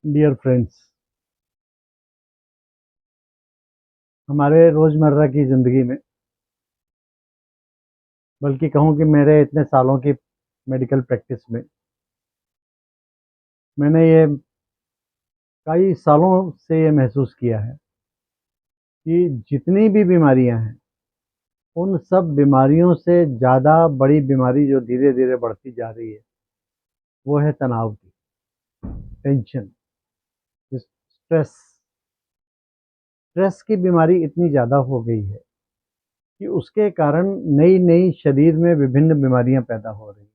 Dear friends, हमारे रोज़मर्रा की ज़िंदगी में, बल्कि कहूँ कि मेरे इतने सालों की मेडिकल प्रैक्टिस में, मैंने ये कई सालों से ये महसूस किया है कि जितनी भी बीमारियां हैं, उन सब बीमारियों से ज़्यादा बड़ी बीमारी जो धीरे धीरे बढ़ती जा रही है, वो है तनाव की, टेंशन, स्ट्रेस। स्ट्रेस की बीमारी इतनी ज़्यादा हो गई है कि उसके कारण नई नई शरीर में विभिन्न बीमारियां पैदा हो रही हैं।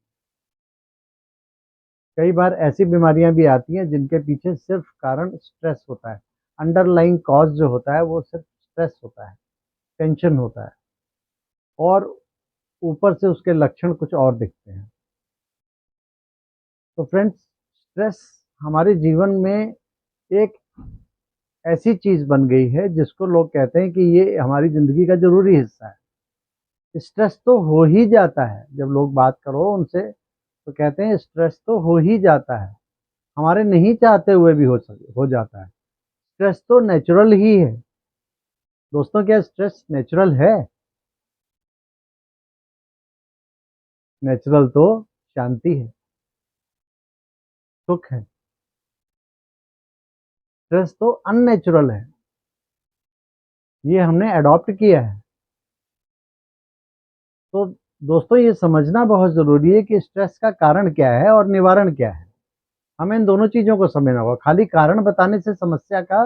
कई बार ऐसी बीमारियां भी आती हैं जिनके पीछे सिर्फ कारण स्ट्रेस होता है। अंडरलाइंग कॉज जो होता है वो सिर्फ स्ट्रेस होता है, टेंशन होता है, और ऊपर से उसके लक्षण कुछ और दिखते हैं। तो फ्रेंड्स, स्ट्रेस हमारे जीवन में एक ऐसी चीज बन गई है जिसको लोग कहते हैं कि ये हमारी जिंदगी का जरूरी हिस्सा है। स्ट्रेस तो हो ही जाता है, जब लोग बात करो उनसे तो कहते हैं स्ट्रेस तो हो ही जाता है, हमारे नहीं चाहते हुए भी हो जाता है। स्ट्रेस तो नेचुरल ही है। दोस्तों, क्या स्ट्रेस नेचुरल है? नेचुरल तो शांति है, सुख है। स्ट्रेस तो अननेचुरल है, ये हमने अडॉप्ट किया है। तो दोस्तों, ये समझना बहुत जरूरी है कि स्ट्रेस का कारण क्या है और निवारण क्या है। हमें इन दोनों चीजों को समझना होगा। खाली कारण बताने से समस्या का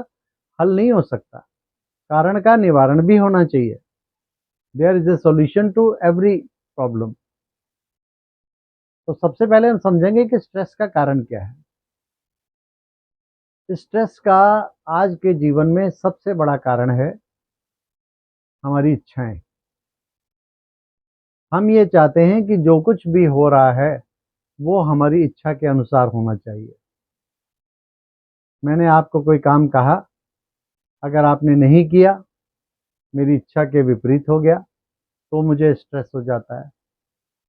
हल नहीं हो सकता, कारण का निवारण भी होना चाहिए। There is a solution to every problem. तो सबसे पहले हम समझेंगे कि स्ट्रेस का कारण क्या है। स्ट्रेस का आज के जीवन में सबसे बड़ा कारण है हमारी इच्छाएं। हम ये चाहते हैं कि जो कुछ भी हो रहा है वो हमारी इच्छा के अनुसार होना चाहिए। मैंने आपको कोई काम कहा, अगर आपने नहीं किया, मेरी इच्छा के विपरीत हो गया, तो मुझे स्ट्रेस हो जाता है।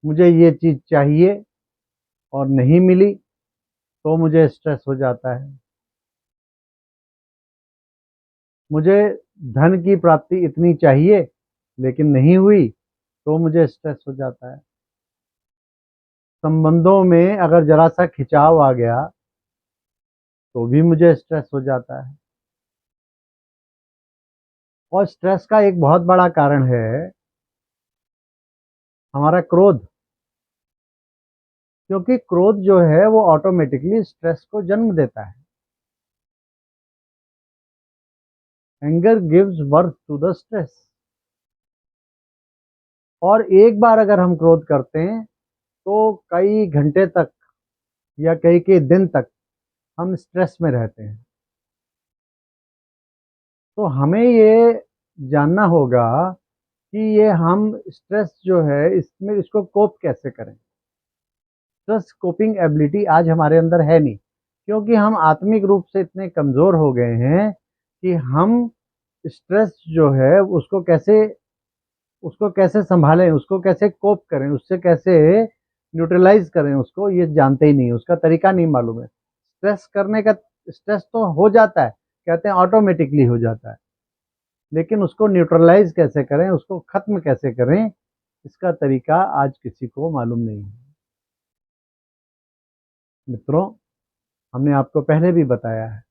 मुझे ये चीज़ चाहिए और नहीं मिली तो मुझे स्ट्रेस हो जाता है। मुझे धन की प्राप्ति इतनी चाहिए लेकिन नहीं हुई तो मुझे स्ट्रेस हो जाता है। संबंधों में अगर जरा सा खिंचाव आ गया तो भी मुझे स्ट्रेस हो जाता है। और स्ट्रेस का एक बहुत बड़ा कारण है हमारा क्रोध, क्योंकि क्रोध जो है वो ऑटोमेटिकली स्ट्रेस को जन्म देता है। Anger gives birth to the stress. और एक बार अगर हम क्रोध करते हैं तो कई घंटे तक या कई कई दिन तक हम स्ट्रेस में रहते हैं। तो हमें ये जानना होगा कि ये हम स्ट्रेस जो है इसमें इसको कोप कैसे करें। स्ट्रेस कोपिंग एबिलिटी आज हमारे अंदर है नहीं, क्योंकि हम आत्मिक रूप से इतने कमज़ोर हो गए हैं कि हम स्ट्रेस जो है उसको कैसे संभालें, उसको कैसे कोप करें, उससे कैसे न्यूट्रलाइज करें, उसको ये जानते ही नहीं, उसका तरीका नहीं मालूम है। स्ट्रेस करने का, स्ट्रेस तो हो जाता है, कहते हैं ऑटोमेटिकली हो जाता है, लेकिन उसको न्यूट्रलाइज कैसे करें, उसको खत्म कैसे करें, इसका तरीका आज किसी को मालूम नहीं है। मित्रों, हमने आपको पहले भी बताया है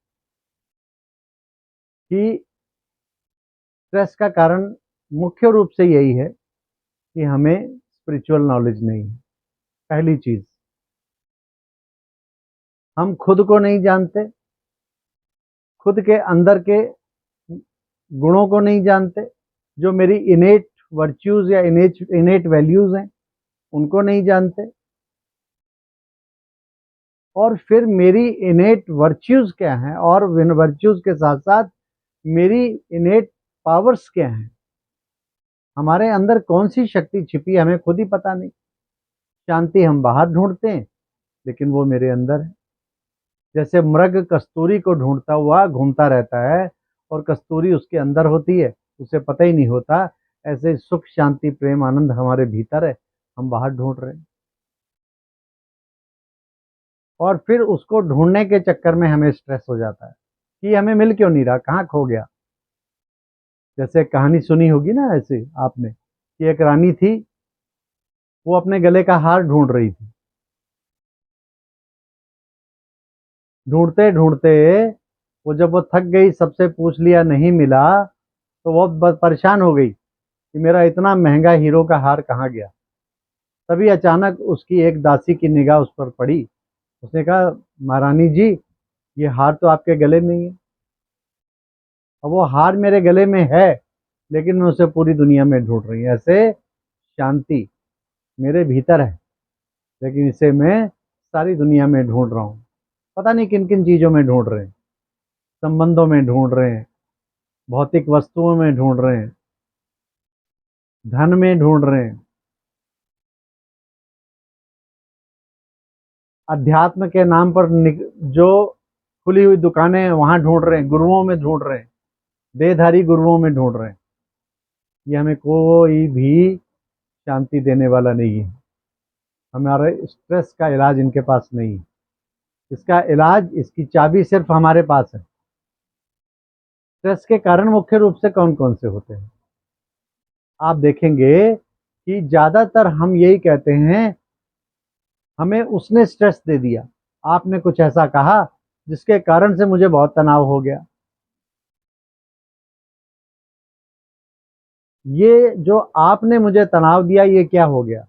कि स्ट्रेस का कारण मुख्य रूप से यही है कि हमें स्पिरिचुअल नॉलेज नहीं है। पहली चीज, हम खुद को नहीं जानते, खुद के अंदर के गुणों को नहीं जानते, जो मेरी इनेट वर्च्यूज या इनेट वैल्यूज हैं उनको नहीं जानते। और फिर मेरी इनेट वर्च्यूज क्या हैं और वर्च्यूज के साथ साथ मेरी इनेट पावर्स क्या हैं, हमारे अंदर कौन सी शक्ति छिपी है हमें खुद ही पता नहीं। शांति हम बाहर ढूंढते हैं लेकिन वो मेरे अंदर है। जैसे मृग कस्तूरी को ढूंढता हुआ घूमता रहता है और कस्तूरी उसके अंदर होती है, उसे पता ही नहीं होता। ऐसे सुख शांति प्रेम आनंद हमारे भीतर है, हम बाहर ढूंढ रहे हैं। और फिर उसको ढूंढने के चक्कर में हमें स्ट्रेस हो जाता है कि हमें मिल क्यों नहीं रहा, कहाँ खो गया। जैसे कहानी सुनी होगी ना ऐसे आपने, कि एक रानी थी, वो अपने गले का हार ढूंढ रही थी। ढूंढते ढूंढते वो थक गई, सबसे पूछ लिया, नहीं मिला, तो वो बहुत परेशान हो गई कि मेरा इतना महंगा हीरो का हार कहाँ गया। तभी अचानक उसकी एक दासी की निगाह उस पर पड़ी। उसने कहा, महारानी जी, ये हार तो आपके गले में ही है। अब वो हार मेरे गले में है, लेकिन मैं उसे पूरी दुनिया में ढूंढ रही हूँ। ऐसे शांति मेरे भीतर है, लेकिन इसे मैं सारी दुनिया में ढूंढ रहा हूँ। पता नहीं किन किन चीज़ों में ढूंढ रहे हैं, संबंधों में ढूंढ रहे हैं, भौतिक वस्तुओं में ढूंढ रहे हैं, धन में ढूंढ रहे हैं, अध्यात्म के नाम पर जो खुली हुई दुकानें हैं वहां ढूंढ रहे हैं, गुरुओं में ढूंढ रहे हैं, देहधारी गुरुओं में ढूंढ रहे हैं। ये हमें कोई भी शांति देने वाला नहीं है। हमारे स्ट्रेस का इलाज इनके पास नहीं है। इसका इलाज, इसकी चाबी सिर्फ हमारे पास है। स्ट्रेस के कारण मुख्य रूप से कौन कौन से होते हैं, आप देखेंगे कि ज्यादातर हम यही कहते हैं, हमें उसने स्ट्रेस दे दिया, आपने कुछ ऐसा कहा जिसके कारण से मुझे बहुत तनाव हो गया। ये जो आपने मुझे तनाव दिया, ये क्या हो गया?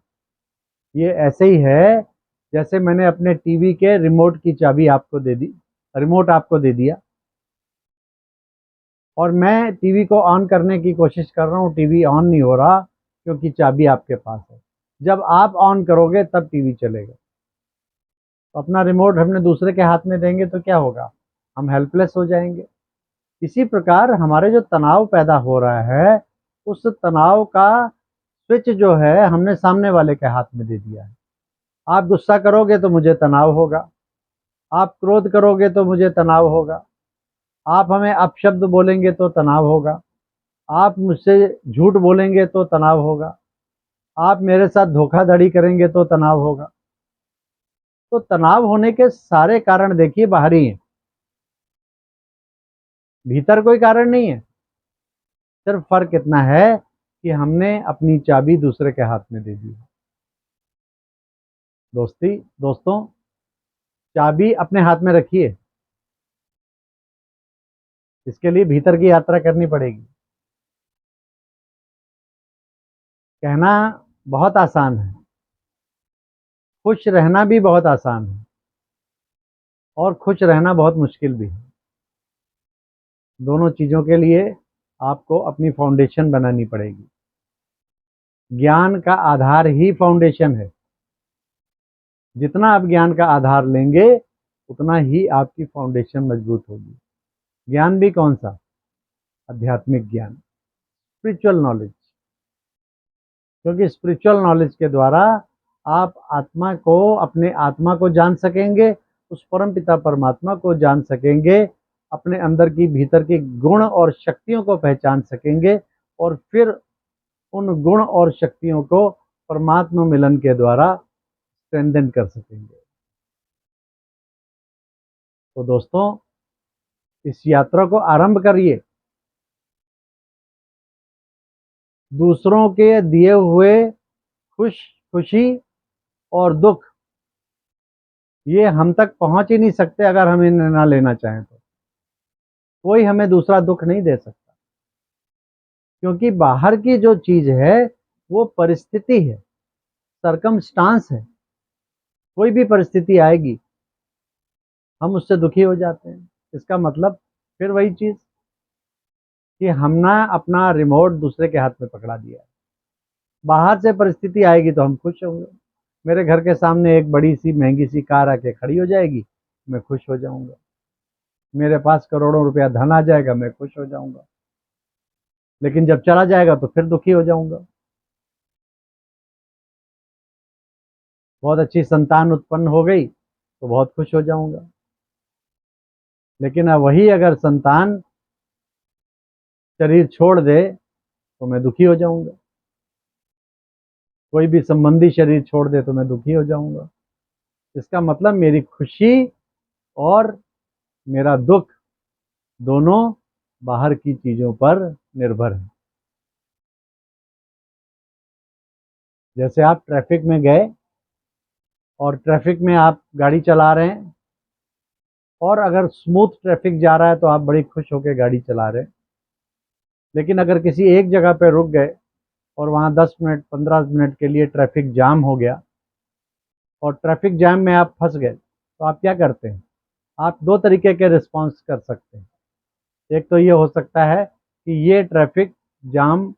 ये ऐसे ही है जैसे मैंने अपने टीवी के रिमोट की चाबी आपको दे दी, रिमोट आपको दे दिया, और मैं टीवी को ऑन करने की कोशिश कर रहा हूँ, टीवी ऑन नहीं हो रहा क्योंकि चाबी आपके पास है। जब आप ऑन करोगे तब टीवी चलेगा। तो अपना रिमोट हमने दूसरे के हाथ में देंगे तो क्या होगा? हम हेल्पलेस हो जाएंगे। इसी प्रकार हमारे जो तनाव पैदा हो रहा है, उस तनाव का स्विच जो है हमने सामने वाले के हाथ में दे दिया है। आप गुस्सा करोगे तो मुझे तनाव होगा, आप क्रोध करोगे तो मुझे तनाव होगा, आप हमें अपशब्द बोलेंगे तो तनाव होगा, आप मुझसे झूठ बोलेंगे तो तनाव होगा, आप मेरे साथ धोखाधड़ी करेंगे तो तनाव होगा। तो तनाव होने के सारे कारण देखिए बाहरी हैं, भीतर कोई कारण नहीं है। सिर्फ फर्क इतना है कि हमने अपनी चाबी दूसरे के हाथ में दे दी है। दोस्तों, चाबी अपने हाथ में रखिए। इसके लिए भीतर की यात्रा करनी पड़ेगी। कहना बहुत आसान है, खुश रहना भी बहुत आसान है, और खुश रहना बहुत मुश्किल भी है। दोनों चीज़ों के लिए आपको अपनी फाउंडेशन बनानी पड़ेगी। ज्ञान का आधार ही फाउंडेशन है। जितना आप ज्ञान का आधार लेंगे, उतना ही आपकी फाउंडेशन मजबूत होगी। ज्ञान भी कौन सा? आध्यात्मिक ज्ञान, स्पिरिचुअल नॉलेज। क्योंकि स्पिरिचुअल नॉलेज के द्वारा आप आत्मा को, अपने आत्मा को जान सकेंगे, उस परम पिता परमात्मा को जान सकेंगे, अपने अंदर की, भीतर की गुण और शक्तियों को पहचान सकेंगे, और फिर उन गुण और शक्तियों को परमात्मा मिलन के द्वारा स्ट्रेंथन कर सकेंगे। तो दोस्तों, इस यात्रा को आरंभ करिए। दूसरों के दिए हुए खुशी और दुख, ये हम तक पहुंच ही नहीं सकते अगर हम इन्हें ना लेना चाहें तो। कोई हमें दूसरा दुख नहीं दे सकता, क्योंकि बाहर की जो चीज है वो परिस्थिति है, सरकमस्टांस है। कोई भी परिस्थिति आएगी, हम उससे दुखी हो जाते हैं। इसका मतलब फिर वही चीज कि हमने अपना रिमोट दूसरे के हाथ में पकड़ा दिया है। बाहर से परिस्थिति आएगी तो हम खुश होंगे। मेरे घर के सामने एक बड़ी सी महंगी सी कार आके खड़ी हो जाएगी, मैं खुश हो जाऊंगा। मेरे पास करोड़ों रुपया धन आ जाएगा, मैं खुश हो जाऊंगा। लेकिन जब चला जाएगा तो फिर दुखी हो जाऊंगा। बहुत अच्छी संतान उत्पन्न हो गई तो बहुत खुश हो जाऊंगा, लेकिन अब वही अगर संतान शरीर छोड़ दे तो मैं दुखी हो जाऊंगा। कोई भी संबंधी शरीर छोड़ दे तो मैं दुखी हो जाऊंगा। इसका मतलब मेरी खुशी और मेरा दुख दोनों बाहर की चीज़ों पर निर्भर है। जैसे आप ट्रैफिक में गए और ट्रैफिक में आप गाड़ी चला रहे हैं, और अगर स्मूथ ट्रैफिक जा रहा है तो आप बड़ी खुश होकर गाड़ी चला रहे हैं। लेकिन अगर किसी एक जगह पर रुक गए और वहाँ 10 मिनट 15 मिनट के लिए ट्रैफिक जाम हो गया और ट्रैफिक जैम में आप फंस गए, तो आप क्या करते हैं? आप दो तरीके के रिस्पॉन्स कर सकते हैं। एक तो ये हो सकता है कि ये ट्रैफिक जाम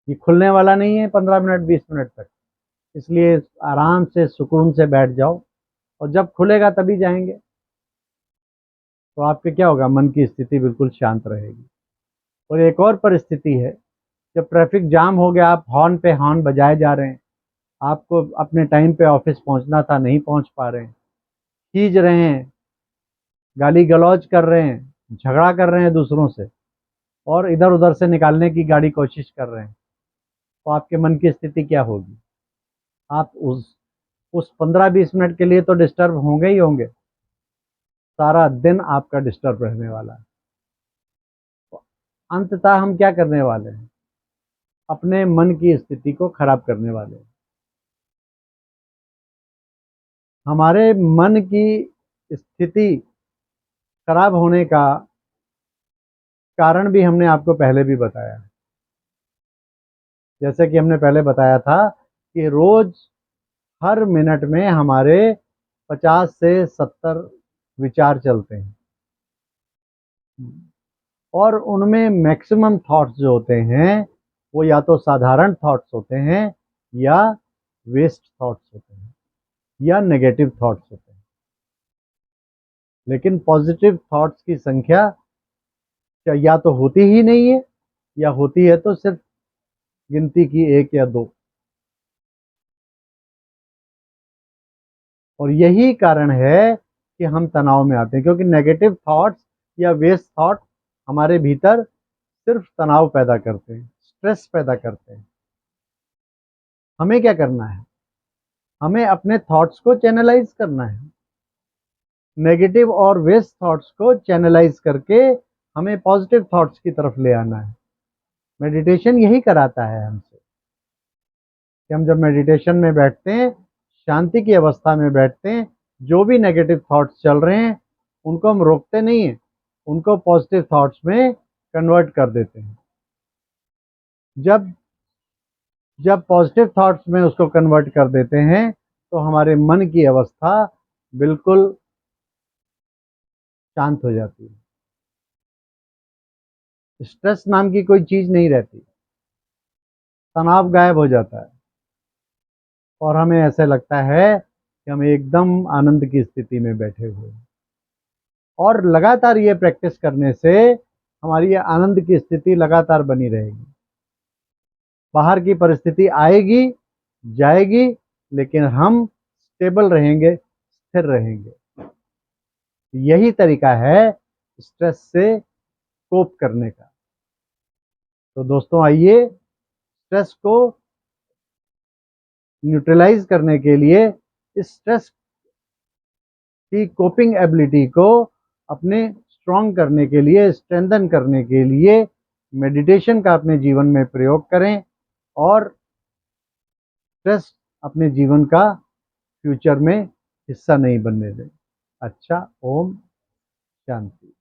ये खुलने वाला नहीं है 15 मिनट 20 मिनट तक, इसलिए आराम से सुकून से बैठ जाओ, और जब खुलेगा तभी जाएंगे। तो आपके क्या होगा? मन की स्थिति बिल्कुल शांत रहेगी। और एक और परिस्थिति है, जब ट्रैफिक जाम हो गया, आप हॉर्न पे हॉर्न बजाए जा रहे हैं, आपको अपने टाइम पे ऑफिस पहुंचना था, नहीं पहुंच पा रहे हैं, खींच रहे हैं, गाली गलौज कर रहे हैं, झगड़ा कर रहे हैं दूसरों से, और इधर उधर से निकालने की गाड़ी कोशिश कर रहे हैं, तो आपके मन की स्थिति क्या होगी? आप उस 15-20 मिनट के लिए तो डिस्टर्ब होंगे ही होंगे, सारा दिन आपका डिस्टर्ब रहने वाला है। तो अंततः हम क्या करने वाले हैं? अपने मन की स्थिति को खराब करने वाले हैं। हमारे मन की स्थिति खराब होने का कारण भी हमने आपको पहले भी बताया है। जैसे कि हमने पहले बताया था कि रोज हर मिनट में हमारे 50 से 70 विचार चलते हैं, और उनमें मैक्सिमम थॉट्स जो होते हैं वो या तो साधारण थॉट्स होते हैं, या वेस्ट थॉट्स होते हैं, या नेगेटिव थॉट्स होते हैं। लेकिन पॉजिटिव थॉट्स की संख्या या तो होती ही नहीं है, या होती है तो सिर्फ गिनती की 1 या 2। और यही कारण है कि हम तनाव में आते हैं, क्योंकि नेगेटिव थॉट्स या वेस्ट थॉट हमारे भीतर सिर्फ तनाव पैदा करते हैं, स्ट्रेस पैदा करते हैं। हमें क्या करना है? हमें अपने थॉट्स को चैनलाइज करना है, नेगेटिव और वेस्ट थॉट्स को चैनलाइज करके हमें पॉजिटिव थॉट्स की तरफ ले आना है। मेडिटेशन यही कराता है हमसे, कि हम जब मेडिटेशन में बैठते हैं, शांति की अवस्था में बैठते हैं, जो भी नेगेटिव थॉट्स चल रहे हैं उनको हम रोकते नहीं हैं, उनको पॉजिटिव थॉट्स में कन्वर्ट कर देते हैं। जब जब पॉजिटिव थॉट्स में उसको कन्वर्ट कर देते हैं, तो हमारे मन की अवस्था बिल्कुल शांत हो जाती है। स्ट्रेस नाम की कोई चीज़ नहीं रहती, तनाव गायब हो जाता है, और हमें ऐसे लगता है कि हम एकदम आनंद की स्थिति में बैठे हुए हैं। और लगातार ये प्रैक्टिस करने से हमारी ये आनंद की स्थिति लगातार बनी रहेगी। बाहर की परिस्थिति आएगी जाएगी, लेकिन हम स्टेबल रहेंगे, स्थिर रहेंगे। यही तरीका है स्ट्रेस से कोप करने का। तो दोस्तों, आइए स्ट्रेस को न्यूट्रलाइज करने के लिए, इस स्ट्रेस की कोपिंग एबिलिटी को अपने स्ट्रॉन्ग करने के लिए, स्ट्रेंथन करने के लिए मेडिटेशन का अपने जीवन में प्रयोग करें, और स्ट्रेस अपने जीवन का फ्यूचर में हिस्सा नहीं बनने दें। अच्छा, ओम शांति।